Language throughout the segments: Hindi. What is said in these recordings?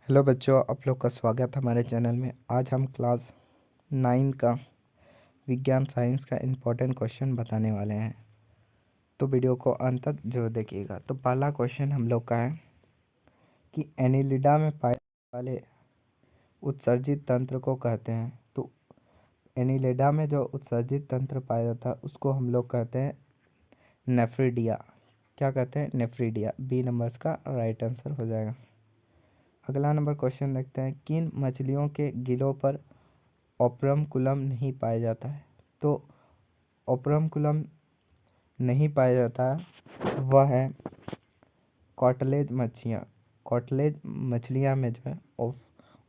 हेलो बच्चों, आप लोग का स्वागत है हमारे चैनल में। आज हम क्लास 9 का विज्ञान साइंस का इम्पोर्टेंट क्वेश्चन बताने वाले हैं, तो वीडियो को अंत तक जरूर देखिएगा। तो पहला क्वेश्चन हम लोग का है कि एनिलिडा में पाए जाने वाले उत्सर्जित तंत्र को कहते हैं। तो एनिलिडा में जो उत्सर्जित तंत्र पाया जाता है उसको हम लोग कहते हैं नेफ्रिडिया। क्या कहते हैं? नेफ्रिडिया। बी नंबर्स का राइट आंसर हो जाएगा। अगला नंबर क्वेश्चन देखते हैं, किन मछलियों के गिलों पर ओपर्कुलम नहीं पाया जाता है? तो ओपर्कुलम नहीं पाया जाता है वह है कॉटलेज मछलियाँ। कॉटलेज मछलियाँ में जो है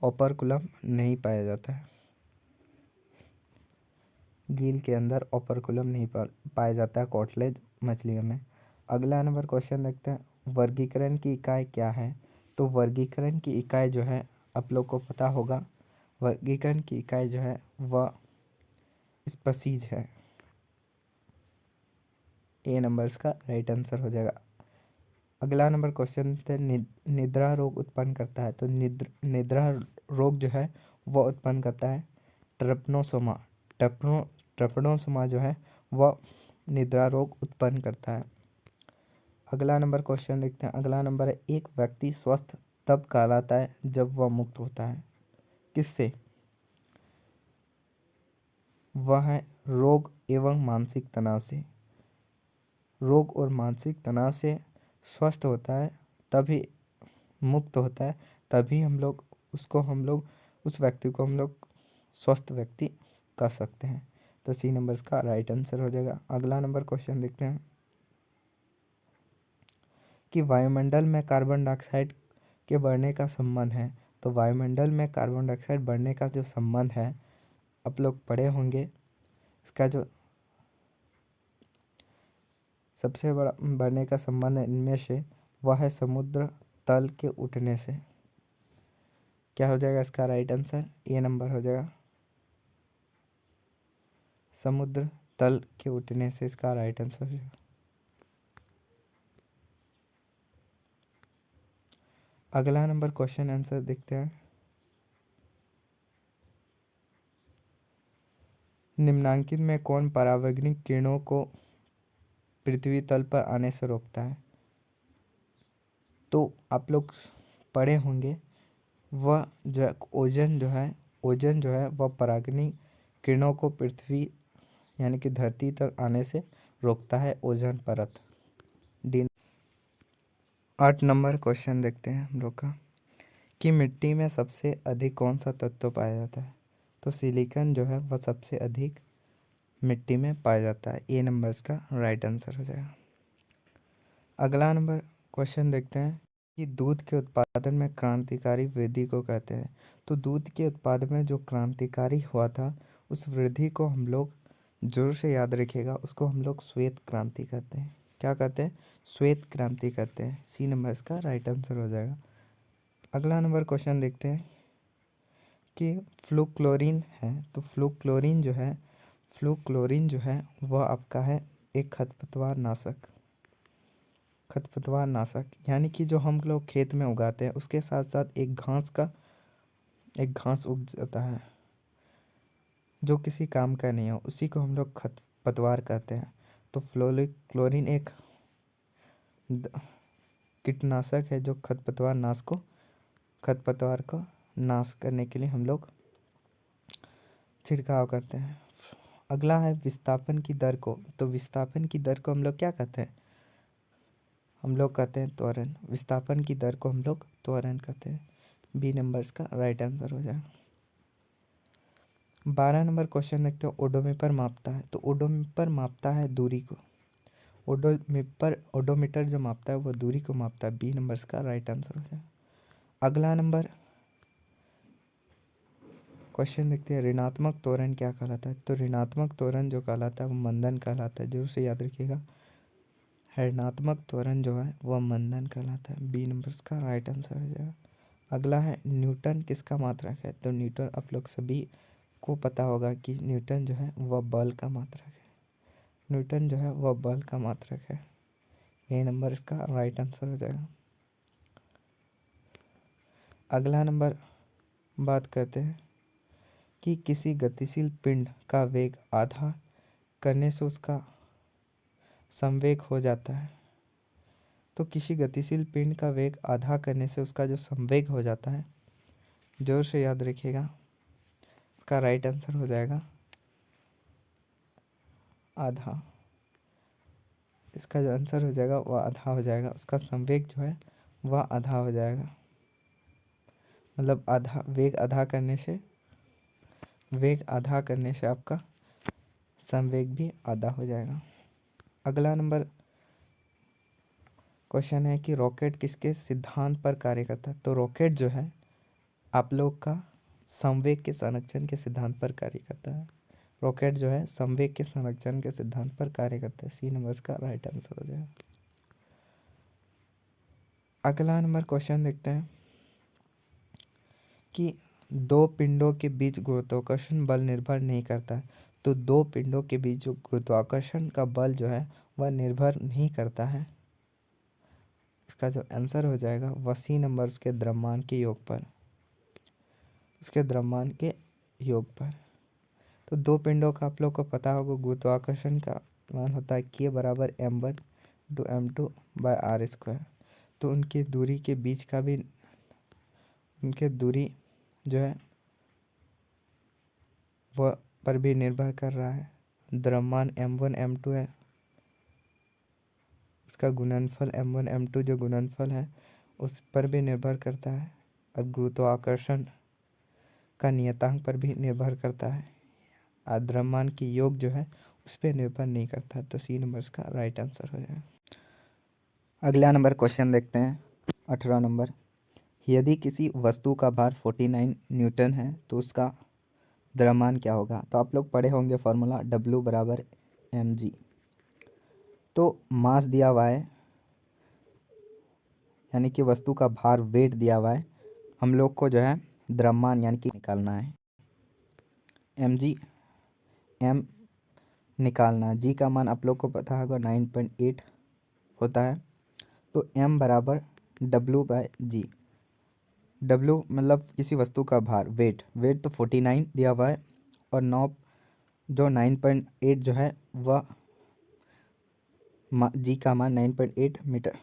ओपर्कुलम नहीं पाया जाता है, गिल के अंदर ओपर्कुलम नहीं पाया जाता है कॉटलेज मछलियों में। अगला नंबर क्वेश्चन देखते हैं, वर्गीकरण की इकाई क्या है? तो वर्गीकरण की इकाई जो है आप लोग को पता होगा, वर्गीकरण की इकाई जो है वह स्पीशीज है। ए नंबर्स का राइट आंसर हो जाएगा। अगला नंबर क्वेश्चन थे, निद्रा रोग उत्पन्न करता है। तो निद्रा रोग जो है वह उत्पन्न करता है ट्रिपनोसोमा। ट्रिपनोसोमा जो है वह निद्रा रोग उत्पन्न करता है। अगला नंबर क्वेश्चन देखते हैं। अगला नंबर है, एक व्यक्ति स्वस्थ तब कहलाता है जब वह मुक्त होता है। किससे? वह है रोग एवं मानसिक तनाव से। रोग और मानसिक तनाव से स्वस्थ होता है, तभी मुक्त होता है, तभी हम लोग उस व्यक्ति को हम लोग स्वस्थ व्यक्ति कह सकते हैं। तो सी नंबर का राइट आंसर हो जाएगा। अगला नंबर क्वेश्चन देखते हैं कि वायुमंडल में कार्बन डाइऑक्साइड के बढ़ने का संबंध है। तो वायुमंडल में कार्बन डाइऑक्साइड बढ़ने का जो संबंध है आप लोग पढ़े होंगे। इसका जो सबसे बड़ा बढ़ने का संबंध है इनमें से वह है समुद्र तल के उठने से। क्या हो जाएगा इसका राइट आंसर? ए नंबर हो जाएगा। समुद्र तल के उठने से इसका राइट आंसर हो जाएगा। अगला नंबर क्वेश्चन आंसर देखते हैं, निम्नांकित में कौन परावैंगनिक किरणों को पृथ्वी तल पर आने से रोकता है? तो आप लोग पढ़े होंगे, वह जो है ओजन जो है वह परागनी किरणों को पृथ्वी यानी कि धरती तक आने से रोकता है, ओजोन परत। डी। 8 नंबर क्वेश्चन देखते हैं हम लोग का, कि मिट्टी में सबसे अधिक कौन सा तत्व पाया जाता है? तो सिलिकॉन जो है वह सबसे अधिक मिट्टी में पाया जाता है। ए नंबर इसका राइट आंसर हो जाएगा। अगला नंबर क्वेश्चन देखते हैं कि दूध के उत्पादन में क्रांतिकारी वृद्धि को कहते हैं। तो दूध के उत्पादन में जो क्रांतिकारी हुआ था उस वृद्धि को हम लोग जोर से याद रखिएगा, उसको हम लोग श्वेत क्रांति कहते हैं। क्या कहते हैं? श्वेत क्रांति कहते हैं। सी नंबर इसका राइट आंसर हो जाएगा। अगला नंबर क्वेश्चन देखते हैं कि फ्लूक्लोरीन है। तो फ्लूक्लोरीन जो है वह आपका है एक खरपतवार नाशक, यानी कि जो हम लोग खेत में उगाते हैं उसके साथ साथ एक घास उग जाता है जो किसी काम का नहीं हो, उसी को हम लोग खरपतवार कहते हैं। तो फ्लोरिक्लोरीन एक कीटनाशक है जो खरपतवार को नाश करने के लिए हम लोग छिड़काव करते हैं। अगला है विस्थापन की दर को। तो विस्थापन की दर को हम लोग क्या कहते हैं? हम लोग कहते हैं त्वरण। विस्थापन की दर को हम लोग त्वरण कहते हैं। बी नंबर इसका राइट आंसर हो जाएगा। 12 नंबर क्वेश्चन देखते हैं, ओडोमीटर मापता है। तो ओडोमीटर मापता है दूरी को। ओडोमीटर जो मापता है वो दूरी को मापता है। बी नंबर इसका राइट आंसर हो जाएगा। अगला नंबर क्वेश्चन देखते हैं, ऋणात्मक त्वरण क्या कहलाता है? तो ऋणात्मक त्वरण जो कहलाता है वो मंदन कहलाता है, जरूर से याद रखिएगा। ऋणात्मक त्वरण जो है वह मंदन कहलाता है। बी नंबर इसका राइट आंसर हो जाएगा। अगला है, न्यूटन किसका मात्रक है? तो न्यूटन आप लोग सभी को पता होगा कि न्यूटन जो है वह बल का मात्रक है। न्यूटन जो है वह बल का मात्रक है। ए नंबर इसका राइट आंसर हो जाएगा। अगला नंबर बात करते हैं कि किसी गतिशील पिंड का वेग आधा करने से उसका संवेग हो जाता है। तो किसी गतिशील पिंड का वेग आधा करने से उसका जो संवेग हो जाता है, जोर से याद रखिएगा, इसका राइट आंसर हो जाएगा आधा। इसका जो आंसर हो जाएगा वह आधा हो जाएगा, उसका संवेग जो है वह आधा हो जाएगा। मतलब आधा वेग आधा करने से आपका संवेग भी आधा हो जाएगा। अगला नंबर क्वेश्चन है कि रॉकेट किसके सिद्धांत पर कार्य करता है। तो रॉकेट जो है आप लोग का संवेग के संरक्षण के सिद्धांत पर कार्य करता है। रॉकेट जो है संवेग के संरक्षण के सिद्धांत पर कार्य करता है। सी नंबर इसका राइट आंसर हो जाएगा। अगला नंबर क्वेश्चन देखते हैं कि दो पिंडों के बीच गुरुत्वाकर्षण बल निर्भर नहीं करता है। तो दो पिंडों के बीच जो गुरुत्वाकर्षण का बल जो है वह निर्भर नहीं करता है। इसका जो आंसर हो जाएगा वह सी नंबर उसके द्रव्यमान के योग पर, उसके द्रव्यमान के योग पर। तो दो पिंडों का आप लोग को पता होगा गुरुत्वाकर्षण का मान होता है k बराबर m1/m2/r²। तो उनकी दूरी के बीच का भी, उनके दूरी जो है वह पर भी निर्भर कर रहा है। द्रव्यमान m1 m2 है, उसका गुणनफल m1 m2 जो गुणनफल है उस पर भी निर्भर करता है, और गुरुत्वाकर्षण का नियतांक पर भी निर्भर करता है। और द्रव्यमान की योग जो है उस पर निर्भर नहीं करता। तो सी नंबर इसका राइट आंसर हो जाएगा। अगला नंबर क्वेश्चन देखते हैं 18 नंबर। यदि किसी वस्तु का भार 49 न्यूटन है तो उसका द्रव्यमान क्या होगा। तो आप लोग पढ़े होंगे फॉर्मूला W बराबर mg। तो मास दिया हुआ है, यानी कि वस्तु का भार वेट दिया हुआ है, हम लोग को जो है द्रव्यमान यानी कि निकालना है। mg m निकालना है। जी का मान आप लोग को पता होगा 9.8 होता है। तो m बराबर W/g। W मतलब किसी वस्तु का भार, वेट तो 49 दिया हुआ है, और 9.8 जो है वह जी का मान 9.8 मीटर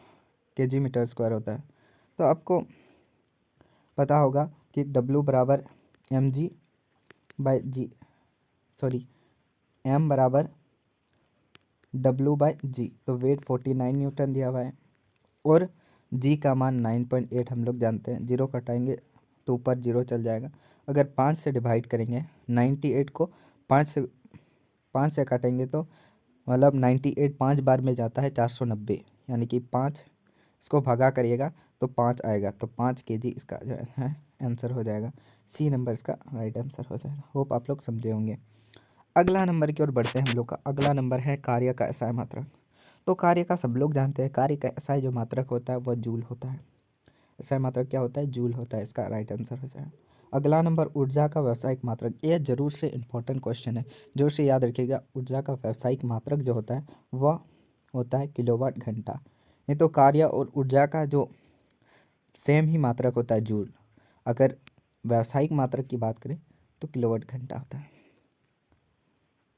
kg मीटर स्क्वायर होता है। तो आपको पता होगा कि W बराबर m बराबर W/g। तो वेट 49 न्यूटन दिया हुआ है, और जी का मान 9.8 हम लोग जानते हैं। जीरो कटाएंगे तो ऊपर जीरो चल जाएगा। अगर 5 से डिवाइड करेंगे 98 को, 5 से काटेंगे तो मतलब 98 5 बार में जाता है 490, यानी कि 5 इसको भागा करिएगा तो 5 आएगा। तो 5 kg इसका जो है आंसर हो जाएगा। सी नंबर इसका राइट आंसर हो जाएगा। होप आप लोग समझे होंगे। अगला नंबर की ओर बढ़ते हैं हम लोग का। अगला नंबर है कार्य का एसआई मात्रक। तो कार्य का सब लोग जानते हैं, कार्य का एसआई जो मात्रक होता है वह जूल होता है। एसआई मात्रक क्या होता है? जूल होता है। इसका राइट आंसर हो जाएगा। अगला नंबर ऊर्जा का व्यावसायिक मात्रक। यह जरूर से इंपॉर्टेंट क्वेश्चन है, जोर से याद रखिएगा। ऊर्जा का व्यावसायिक मात्रक जो होता है वह होता है किलोवाट घंटा। ये तो कार्य और ऊर्जा का जो सेम ही मात्रक होता है जूल। अगर व्यावसायिक मात्रक की बात करें तो किलोवाट घंटा होता है।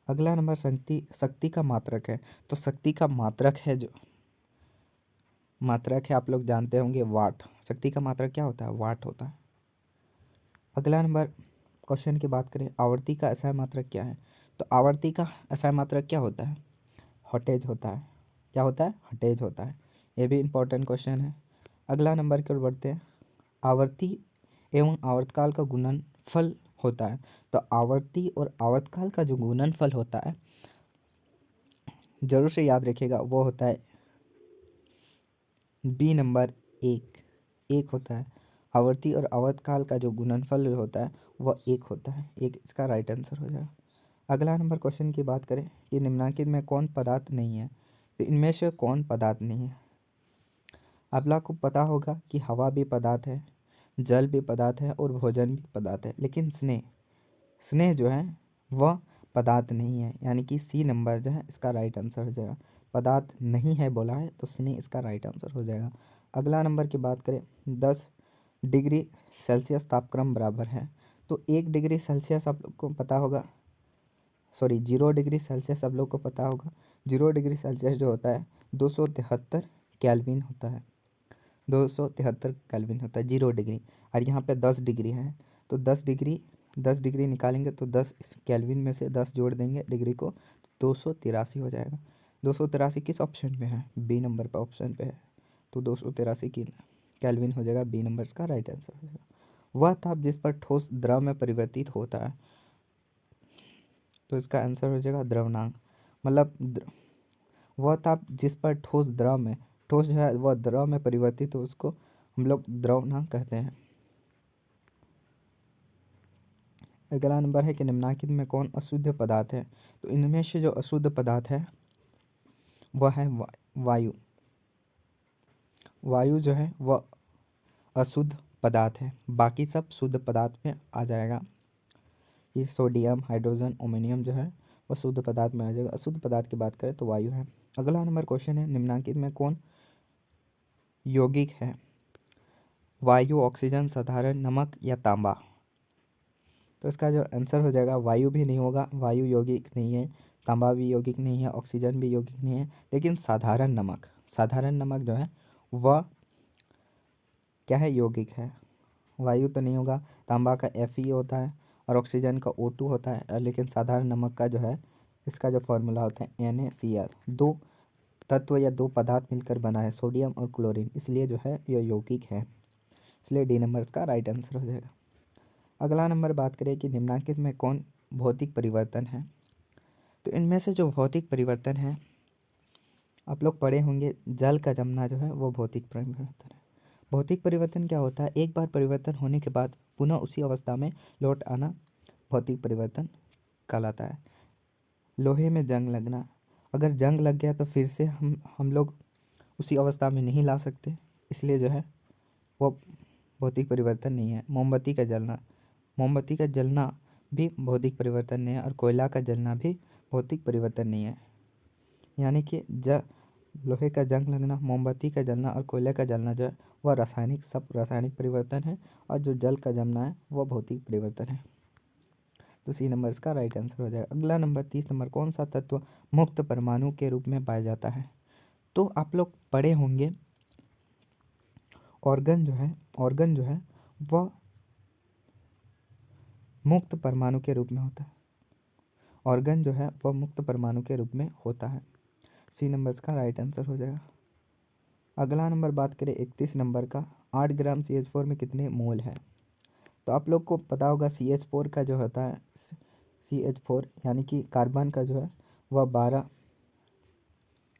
अगला नंबर शक्ति का मात्रक है। तो शक्ति का मात्रक है जो मात्रक है आप लोग जानते होंगे वाट। शक्ति का मात्रक क्या होता है? वाट होता है। अगला नंबर क्वेश्चन की बात करें, आवर्ती का एसआई मात्रक क्या है। तो आवर्ती का एसआई मात्रक क्या होता है? हॉटेज होता है। क्या होता है? हॉटेज होता है। ये भी इंपॉर्टेंट क्वेश्चन है। अगला नंबर की ओर बढ़ते हैं। आवर्ती एवं आवर्तकाल का गुणनफल होता है। तो आवर्ती और आवर्तकाल का जो गुणनफल होता है जरूर से याद रखिएगा, वो होता है बी नंबर एक होता है। आवर्ती और आवर्तकाल का जो गुणनफल होता है वह एक होता है। एक इसका राइट आंसर हो जाएगा। अगला नंबर क्वेश्चन की बात करें कि निम्नलिखित में कौन पदार्थ नहीं है। तो इनमें से कौन पदार्थ नहीं है? आप लोग को पता होगा कि हवा भी पदार्थ है, जल भी पदार्थ है, और भोजन भी पदार्थ है। लेकिन स्नेह जो है वह पदार्थ नहीं है, यानी कि सी नंबर जो है इसका राइट आंसर हो जाएगा। पदार्थ नहीं है बोला है तो स्नेह इसका राइट आंसर हो जाएगा। अगला नंबर की बात करें 10 डिग्री सेल्सियस तापक्रम बराबर है। तो 1 डिग्री सेल्सियस आप लोग को पता होगा, सॉरी 0 डिग्री सेल्सियस आप लोग को पता होगा। 0 डिग्री सेल्सियस जो होता है 273 केल्विन होता है। 273 केल्विन होता है 0 डिग्री। और यहाँ पे 10 डिग्री है, तो 10 डिग्री निकालेंगे तो 10 इस केल्विन में से 10 जोड़ देंगे डिग्री को, 283 हो जाएगा। 283 किस ऑप्शन पे है? बी नंबर पर ऑप्शन पे है। तो 283 की केल्विन हो जाएगा, बी नंबर का राइट आंसर हो जाएगा। वह ताप जिस पर ठोस द्रव में परिवर्तित होता है, तो इसका आंसर हो जाएगा द्रवनांक। मतलब वह ताप जिस पर ठोस जो है वह द्रव में परिवर्तित हो, उसको हम लोग द्रवनांक कहते हैं। अगला नंबर है कि निम्नलिखित में कौन अशुद्ध पदार्थ है? तो इनमें से जो अशुद्ध पदार्थ है वह है वायु। वायु जो है वह अशुद्ध पदार्थ है, बाकी सब शुद्ध पदार्थ में आ जाएगा। ये सोडियम, हाइड्रोजन, ओमोनियम जो है वह शुद्ध पदार्थ में आ जाएगा। अशुद्ध पदार्थ की बात करें तो वायु है। अगला नंबर क्वेश्चन है, निम्नलिखित में कौन यौगिक है? वायु, ऑक्सीजन, साधारण नमक या तांबा? तो इसका जो आंसर हो जाएगा वायु भी नहीं होगा, वायु यौगिक नहीं है, तांबा भी यौगिक नहीं है, ऑक्सीजन भी यौगिक नहीं है, लेकिन साधारण नमक जो है वह क्या है? यौगिक है। वायु तो नहीं होगा, तांबा का Fe होता है और ऑक्सीजन का O2 होता है, लेकिन साधारण नमक का जो है इसका जो फॉर्मूला होता है NaCl। दो तत्व या दो पदार्थ मिलकर बना है, सोडियम और क्लोरीन, इसलिए जो है यह यौगिक है, इसलिए डी नंबर इसका राइट आंसर हो जाएगा। अगला नंबर बात करें कि निम्नलिखित में कौन भौतिक परिवर्तन है? तो इनमें से जो भौतिक परिवर्तन है आप लोग पढ़े होंगे, जल का जमना जो है वो भौतिक परिवर्तन है। भौतिक परिवर्तन क्या होता है? एक बार परिवर्तन होने के बाद पुनः उसी अवस्था में लौट आना भौतिक परिवर्तन कहलाता है। लोहे में जंग लगना, अगर जंग लग गया तो फिर से हम लोग उसी अवस्था में नहीं ला सकते, इसलिए जो है वो भौतिक परिवर्तन नहीं है। मोमबत्ती का जलना भी भौतिक परिवर्तन नहीं है, और कोयला का जलना भी भौतिक परिवर्तन नहीं है। यानी कि लोहे का जंग लगना, मोमबत्ती का जलना और कोयले का जलना जो है वह रासायनिक परिवर्तन है, और जो जल का जमना है वह भौतिक परिवर्तन है। तो सी नंबर इसका राइट आंसर हो जाएगा। अगला नंबर 30 नंबर, कौन सा तत्व मुक्त परमाणु के रूप में पाया जाता है? तो आप लोग पढ़े होंगे ऑर्गन जो है वह मुक्त परमाणु के रूप में होता है। ऑर्गन जो है वह मुक्त परमाणु के रूप में होता है। सी नंबर इसका राइट आंसर हो जाएगा। अगला नंबर बात करें 31 नंबर का, 8 ग्राम CH4 में कितने मोल है? तो आप लोग को पता होगा CH4 का जो होता है, CH4 यानी कि कार्बन का जो है वह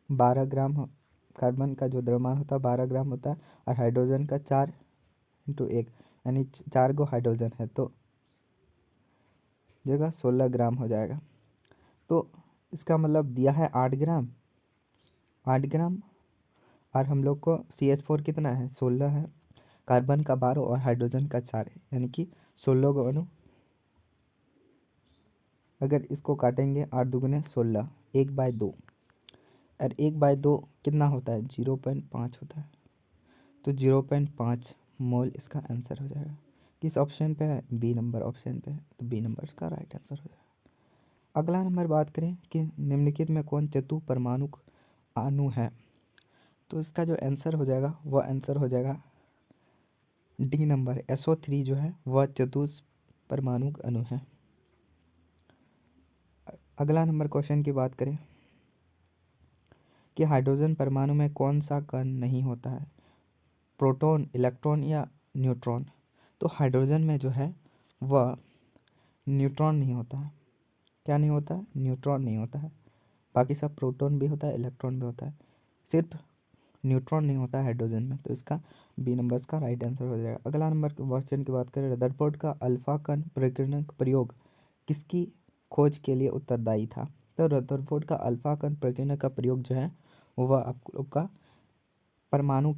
12 ग्राम कार्बन का जो द्रव्यमान होता है 12 ग्राम होता है, और हाइड्रोजन का 4x1 यानी 4 गो हाइड्रोजन है, तो जगह 16 ग्राम हो जाएगा। तो इसका मतलब दिया है 8 ग्राम, और हम लोग को CH4 कितना है? 16 है, कार्बन का 12 और हाइड्रोजन का 4 है, यानी कि 16 गो अणु। अगर इसको काटेंगे 8 दुगुने 16, 1/2, और 1/2 कितना होता है? 0.5 होता है, तो 0.5 मोल इसका आंसर हो जाएगा। किस ऑप्शन पे है? बी नंबर ऑप्शन पे है, तो बी नंबर इसका राइट आंसर हो जाएगा। अगला नंबर बात करें कि निम्नलिखित में कौन चतु परमाणु अणु है? तो इसका जो आंसर हो जाएगा वह आंसर हो जाएगा डी नंबर, SO3 जो है वह चतुष परमाणु अणु है। अगला नंबर क्वेश्चन की बात करें कि हाइड्रोजन परमाणु में कौन सा कण नहीं होता है? प्रोटॉन, इलेक्ट्रॉन या न्यूट्रॉन? तो हाइड्रोजन में जो है वह न्यूट्रॉन नहीं होता है। क्या नहीं होता है? न्यूट्रॉन नहीं होता है। बाकी सब प्रोटॉन भी होता है, इलेक्ट्रॉन भी होता है, सिर्फ न्यूट्रॉन नहीं होता है हाइड्रोजन में, तो इसका बी नंबर का राइट आंसर हो जाएगा। अगला नंबर क्वेश्चन की बात करें, रदरफोर्ड का अल्फा कण प्रकीर्णन प्रयोग किसकी खोज के लिए उत्तरदायी था? तो रदरफोर्ड का अल्फा कण प्रकीर्णन का प्रयोग जो है वह आप लोग का परमाणु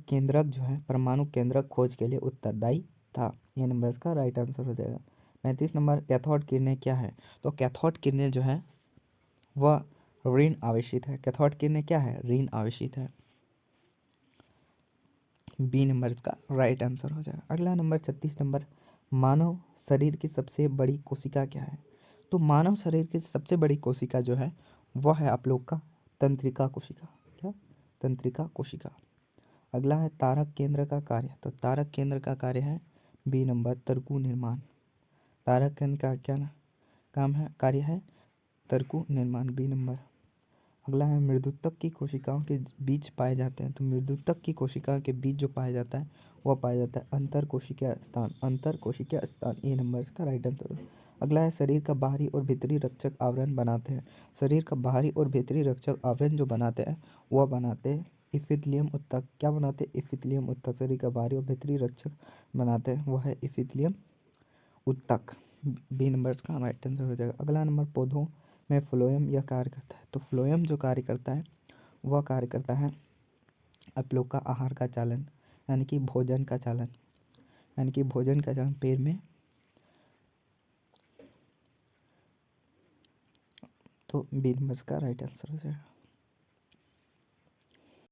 केंद्रक खोज के लिए उत्तरदायी था। ये नंबर इसका राइट आंसर हो जाएगा। 35 नंबर, कैथोड किरणें क्या है? तो कैथोड किरणें जो है वह ऋण आवेशित है। कैथोड किरणें क्या है? ऋण आवेशित है। बी नंबर इसका राइट आंसर हो जाएगा। अगला नंबर 36 नंबर, मानव शरीर की सबसे बड़ी कोशिका क्या है? तो मानव शरीर की सबसे बड़ी कोशिका जो है वह है आप लोग का तंत्रिका कोशिका। क्या? तंत्रिका कोशिका। अगला है तारक केंद्र का कार्य। तो तारक केंद्र का कार्य है बी नंबर तर्कु निर्माण। तारक केंद्र का क्या काम है, कार्य है तर्कु निर्माण, बी नंबर। अगला है मृदुतक की कोशिकाओं के बीच पाए जाते हैं। तो मृदुतक की कोशिका के बीच जो पाया जाता है वह पाया जाता है अंतर कोशिकीय स्थान, अंतर कोशिकीय स्थान, ए नंबर इसका राइट आंसर। अगला है शरीर का बाहरी और भीतरी रक्षक आवरण बनाते हैं। शरीर का बाहरी और भीतरी रक्षक आवरण जो बनाते हैं वह बनाते हैं इपिथेलियम उत्तक। क्या बनाते हैं? इपिथेलियम उत्तक। शरीर का बाहरी और भीतरी रक्षक बनाते हैं वह है इपिथेलियम उत्तक, बी नंबर का राइट आंसर हो जाएगा। अगला नंबर पौधों में फ्लोएम यह कार्य करता है। तो फ्लोएम जो कार्य करता है वह कार्य करता है आप लोग का आहार का चालन, यानी कि भोजन का चालन, यानी कि भोजन का चालन पेड़ में। तो बी नंबर का राइट आंसर हो जाएगा।